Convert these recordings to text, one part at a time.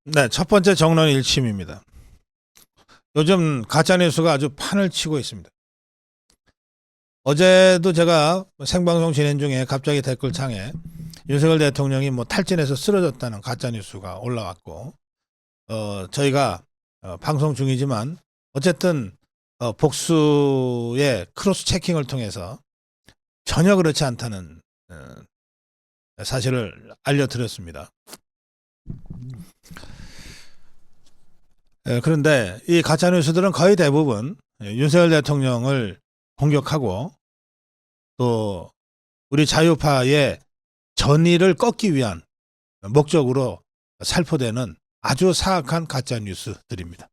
네, 첫 번째 정론 일침입니다. 요즘 가짜뉴스가 아주 판을 치고 있습니다. 어제도 제가 생방송 진행 중에 갑자기 댓글창에 윤석열 대통령이 탈진해서 쓰러졌다는 가짜뉴스가 올라왔고, 저희가 방송 중이지만 어쨌든 복수의 크로스 체킹을 통해서 전혀 그렇지 않다는 사실을 알려드렸습니다. 그런데 이 가짜뉴스들은 거의 대부분 윤석열 대통령을 공격하고 또 우리 자유파의 전의를 꺾기 위한 목적으로 살포되는 아주 사악한 가짜뉴스들입니다.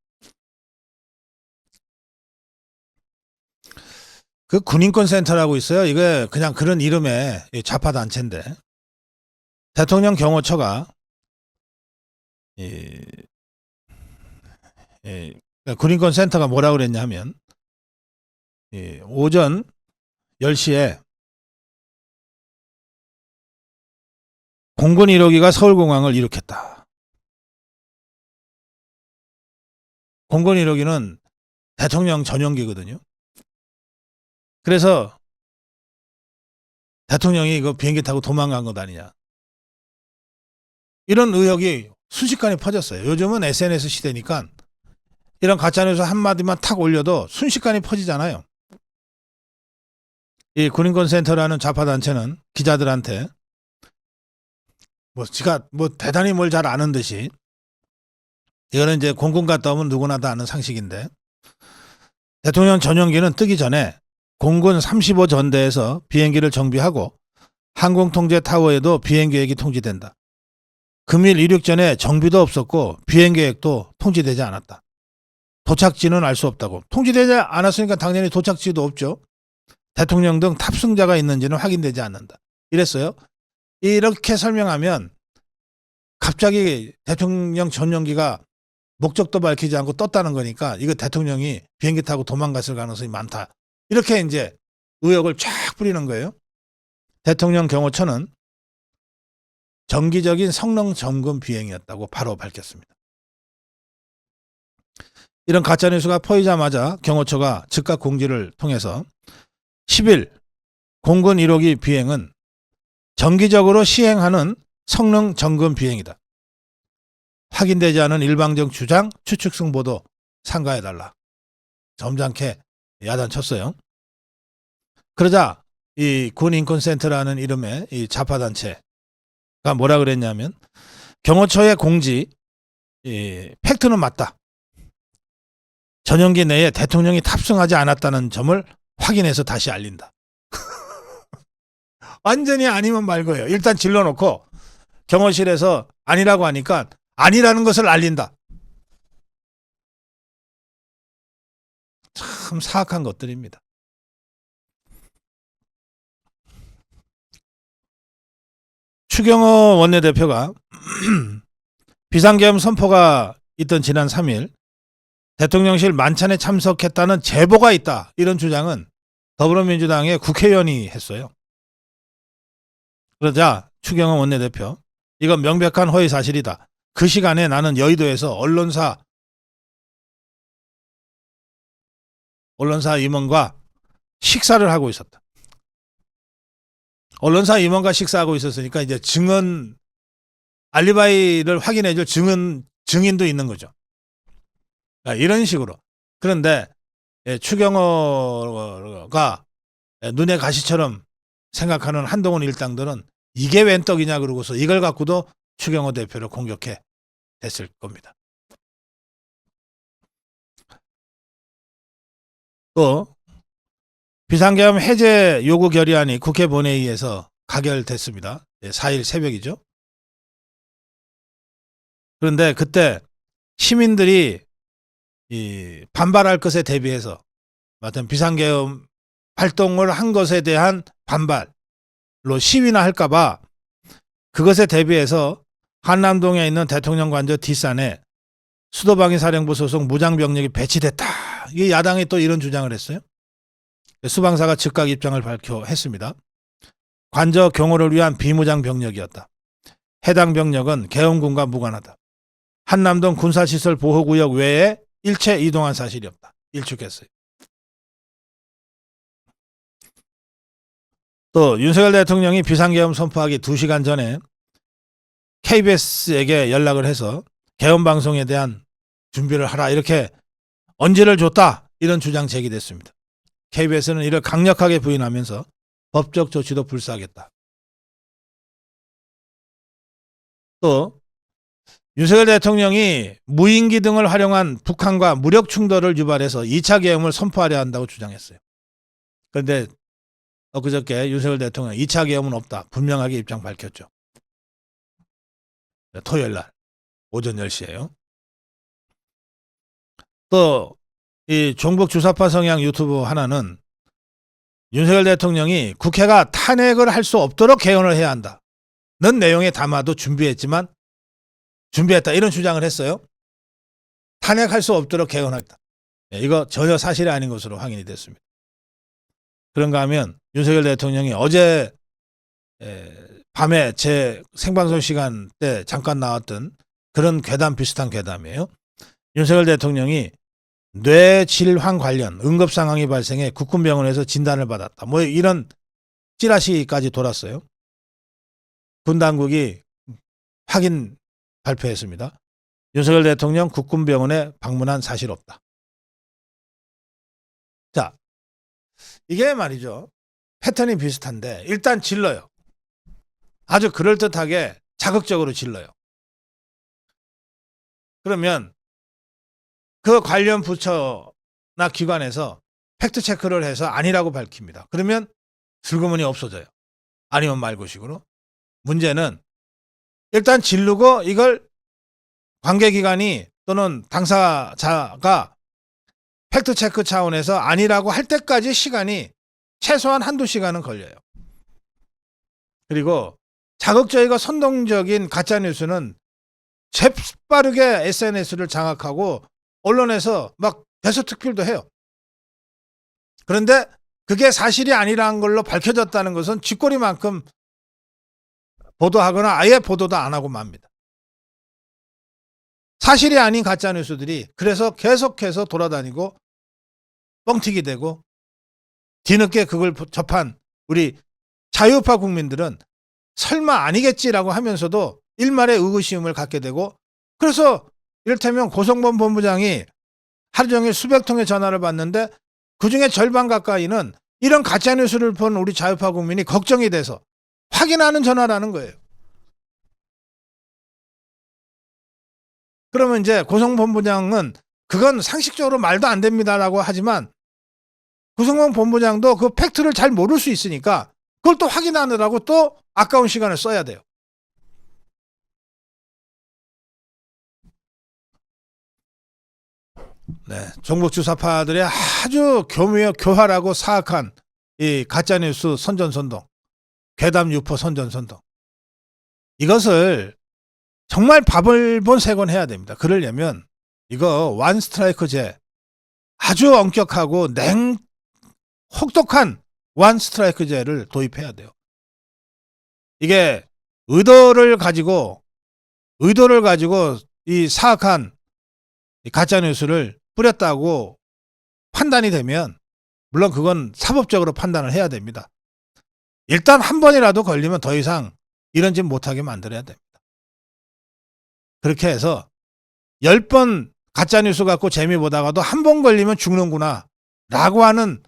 그 군인권센터라고 있어요. 이게 그냥 그런 이름의 좌파 단체인데, 대통령 경호처가 군인권센터가 뭐라고 그랬냐 하면, 오전 10시에 공군 1호기가 서울공항을 이륙했다. 공군 1호기는 대통령 전용기거든요. 그래서 대통령이 이거 비행기 타고 도망간 것 아니냐, 이런 의혹이 순식간에 퍼졌어요. 요즘은 SNS 시대니까 이런 가짜뉴스 한마디만 탁 올려도 순식간에 퍼지잖아요. 이 군인권센터라는 좌파단체는 기자들한테 지가 대단히 뭘 잘 아는 듯이, 이거는 이제 공군 갔다 오면 누구나 다 아는 상식인데, 대통령 전용기는 뜨기 전에 공군 35 전대에서 비행기를 정비하고 항공통제 타워에도 비행계획이 통지된다. 금일 이륙 전에 정비도 없었고 비행계획도 통지되지 않았다. 도착지는 알 수 없다고. 통지되지 않았으니까 당연히 도착지도 없죠. 대통령 등 탑승자가 있는지는 확인되지 않는다. 이랬어요. 이렇게 설명하면 갑자기 대통령 전용기가 목적도 밝히지 않고 떴다는 거니까 이거 대통령이 비행기 타고 도망갔을 가능성이 많다, 이렇게 이제 의혹을 쫙 뿌리는 거예요. 대통령 경호처는 정기적인 성능 점검 비행이었다고 바로 밝혔습니다. 이런 가짜뉴스가 퍼지자마자 경호처가 즉각 공지를 통해서 10일 공군 1호기 비행은 정기적으로 시행하는 성능 점검 비행이다. 확인되지 않은 일방적 주장, 추측성 보도 삼가해달라. 점잖게 야단쳤어요. 그러자 이 군인권센터라는 이름의 이 좌파단체가 뭐라 그랬냐면, 경호처의 공지, 팩트는 맞다. 전용기 내에 대통령이 탑승하지 않았다는 점을 확인해서 다시 알린다. 완전히 아니면 말고요. 일단 질러놓고 경호실에서 아니라고 하니까 아니라는 것을 알린다. 참 사악한 것들입니다. 추경호 원내대표가 비상계엄 선포가 있던 지난 3일 대통령실 만찬에 참석했다는 제보가 있다, 이런 주장은 더불어민주당의 국회의원이 했어요. 그러자 추경호 원내대표, 이건 명백한 허위 사실이다. 그 시간에 나는 여의도에서 언론사 임원과 식사를 하고 있었다. 언론사 임원과 식사하고 있었으니까 이제 증언, 알리바이를 확인해줄 증인도 있는 거죠. 이런 식으로. 그런데 추경호가 눈에 가시처럼 생각하는 한동훈 일당들은 이게 웬 떡이냐 그러고서 이걸 갖고도 추경호 대표를 공격해 됐을 겁니다. 또 비상계엄 해제 요구 결의안이 국회 본회의에서 가결됐습니다. 4일 새벽이죠. 그런데 그때 시민들이 반발할 것에 대비해서, 비상계엄 활동을 한 것에 대한 반발로 시위나 할까봐 그것에 대비해서 한남동에 있는 대통령 관저 뒷산에 수도방위사령부 소속 무장병력이 배치됐다. 이게 야당이 또 이런 주장을 했어요. 수방사가 즉각 입장을 발표했습니다. 관저 경호를 위한 비무장 병력이었다. 해당 병력은 계엄군과 무관하다. 한남동 군사시설 보호구역 외에 일체 이동한 사실이 없다. 일축했어요. 또 윤석열 대통령이 비상계엄 선포하기 2시간 전에 KBS에게 연락을 해서 계엄방송에 대한 준비를 하라 이렇게 언지를 줬다 이런 주장 제기됐습니다. KBS는 이를 강력하게 부인하면서 법적 조치도 불사하겠다. 또 윤석열 대통령이 무인기 등을 활용한 북한과 무력 충돌을 유발해서 2차 계엄을 선포하려 한다고 주장했어요. 그런데 엊그저께 윤석열 대통령 2차 계엄은 없다. 분명하게 입장 밝혔죠. 토요일 날 오전 10시에요. 또 이 종북 주사파 성향 유튜브 하나는 윤석열 대통령이 국회가 탄핵을 할 수 없도록 개헌을 해야 한다는 내용에 담아도 준비했다 이런 주장을 했어요. 탄핵할 수 없도록 개헌했다. 이거 전혀 사실이 아닌 것으로 확인이 됐습니다. 그런가 하면 윤석열 대통령이 어제 밤에 제 생방송 시간 때 잠깐 나왔던 그런 괴담 비슷한 괴담이에요. 윤석열 대통령이 뇌질환 관련 응급상황이 발생해 국군병원에서 진단을 받았다. 뭐 이런 찌라시까지 돌았어요. 군 당국이 확인 발표했습니다. 윤석열 대통령 국군병원에 방문한 사실 없다. 자, 이게 말이죠. 패턴이 비슷한데 일단 질러요. 아주 그럴듯하게 자극적으로 질러요. 그러면 그 관련 부처나 기관에서 팩트체크를 해서 아니라고 밝힙니다. 그러면 슬그머니 없어져요. 아니면 말고식으로. 문제는 일단 지르고 이걸 관계기관이 또는 당사자가 팩트체크 차원에서 아니라고 할 때까지 시간이 최소한 한두 시간은 걸려요. 그리고 자극적이고 선동적인 가짜뉴스는 재빠르게 SNS를 장악하고 언론에서 막 대서특필도 해요. 그런데 그게 사실이 아니라는 걸로 밝혀졌다는 것은 쥐꼬리만큼 보도하거나 아예 보도도 안 하고 맙니다. 사실이 아닌 가짜뉴스들이 그래서 계속해서 돌아다니고 뻥튀기 되고 뒤늦게 그걸 접한 우리 자유파 국민들은 설마 아니겠지라고 하면서도 일말의 의구심을 갖게 되고 그래서 이를테면 고성범 본부장이 하루 종일 수백 통의 전화를 받는데 그중에 절반 가까이는 이런 가짜뉴스를 본 우리 자유파 국민이 걱정이 돼서 확인하는 전화라는 거예요. 그러면 이제 고성범 본부장은 그건 상식적으로 말도 안 됩니다라고 하지만 고성범 본부장도 그 팩트를 잘 모를 수 있으니까 그걸 또 확인하느라고 또 아까운 시간을 써야 돼요. 네, 종북주사파들의 아주 교활하고 사악한 이 가짜뉴스 선전선동, 괴담 유포 선전선동. 이것을 정말 밥을 본 세건 해야 됩니다. 그러려면 이거 원 스트라이크제 아주 엄격하고 혹독한 원 스트라이크제를 도입해야 돼요. 이게 의도를 가지고 이 사악한 가짜뉴스를 뿌렸다고 판단이 되면 물론 그건 사법적으로 판단을 해야 됩니다. 일단 한 번이라도 걸리면 더 이상 이런 짓 못하게 만들어야 됩니다. 그렇게 해서 10번 가짜뉴스 갖고 재미 보다가도 한 번 걸리면 죽는구나 라고 하는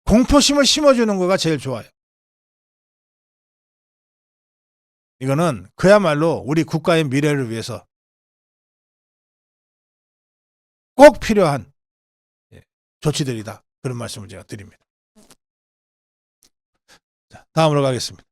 공포심을 심어주는 거가 제일 좋아요. 이거는 그야말로 우리 국가의 미래를 위해서 꼭 필요한 조치들이다. 그런 말씀을 제가 드립니다. 자, 다음으로 가겠습니다.